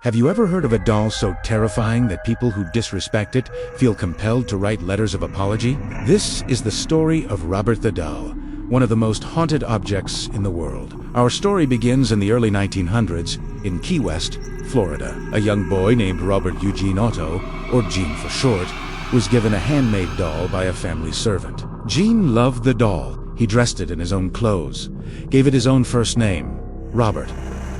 Have you ever heard of a doll so terrifying that people who disrespect it feel compelled to write letters of apology? This is the story of Robert the Doll, one of the most haunted objects in the world. Our story begins in the early 1900s in Key West, Florida. A young boy named Robert Eugene Otto, or Gene for short, was given a handmade doll by a family servant. Gene loved the doll. He dressed it in his own clothes, gave it his own first name, Robert,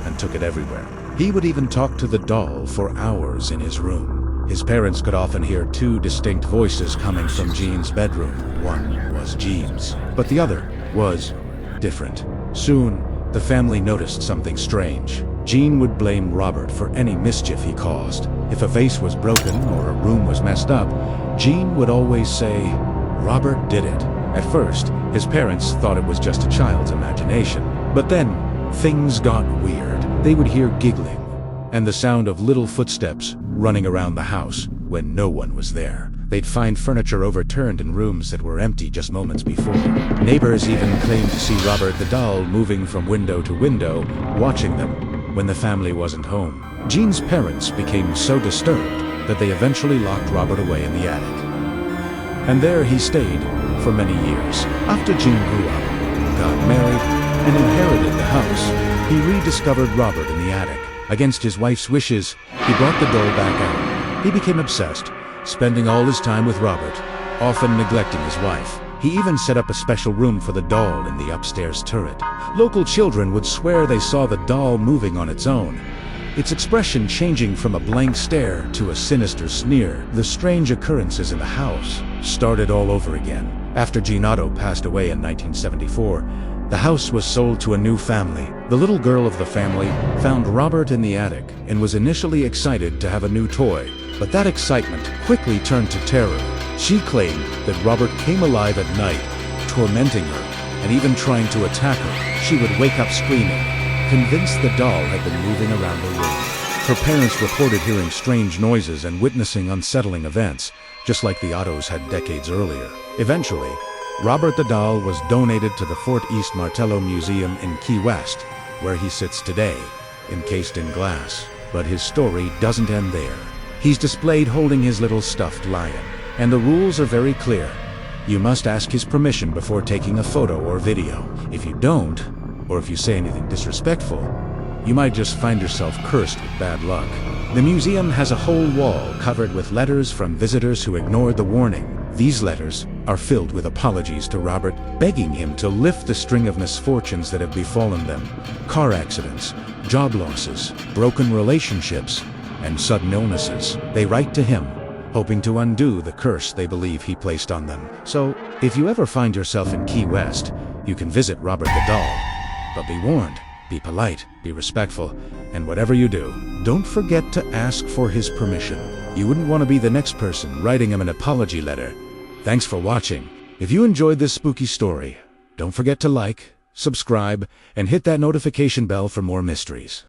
and took it everywhere. He would even talk to the doll for hours in his room. His parents could often hear two distinct voices coming from Gene's bedroom. One was Gene's, but the other was different. Soon, the family noticed something strange. Gene would blame Robert for any mischief he caused. If a vase was broken or a room was messed up, Gene would always say, "Robert did it." At first, his parents thought it was just a child's imagination. But then, things got weird. They would hear giggling and the sound of little footsteps running around the house when no one was there. They'd find furniture overturned in rooms that were empty just moments before. Neighbors even claimed to see Robert the doll moving from window to window, watching them when the family wasn't home. Gene's parents became so disturbed that they eventually locked Robert away in the attic. And there he stayed for many years. After Gene grew up, got married, and inherited the house, he rediscovered Robert in the attic. Against his wife's wishes, he brought the doll back out. He became obsessed, spending all his time with Robert, often neglecting his wife. He even set up a special room for the doll in the upstairs turret. Local children would swear they saw the doll moving on its own, its expression changing from a blank stare to a sinister sneer. The strange occurrences in the house started all over again. After Gene Otto passed away in 1974, the house was sold to a new family. The little girl of the family found Robert in the attic and was initially excited to have a new toy. But that excitement quickly turned to terror. She claimed that Robert came alive at night, tormenting her, and even trying to attack her. She would wake up screaming, convinced the doll had been moving around the room. Her parents reported hearing strange noises and witnessing unsettling events, just like the Ottos had decades earlier. Eventually, Robert the doll was donated to the Fort East Martello Museum in Key West, where he sits today, encased in glass. But his story doesn't end there. He's displayed holding his little stuffed lion, and the rules are very clear. You must ask his permission before taking a photo or video. If you don't, or if you say anything disrespectful, you might just find yourself cursed with bad luck. The museum has a whole wall covered with letters from visitors who ignored the warning. These letters are filled with apologies to Robert, begging him to lift the string of misfortunes that have befallen them. Car accidents, job losses, broken relationships, and sudden illnesses. They write to him, hoping to undo the curse they believe he placed on them. So, if you ever find yourself in Key West, you can visit Robert the doll. But be warned, be polite, be respectful, and whatever you do, don't forget to ask for his permission. You wouldn't want to be the next person writing him an apology letter. Thanks for watching. If you enjoyed this spooky story, don't forget to like, subscribe, and hit that notification bell for more mysteries.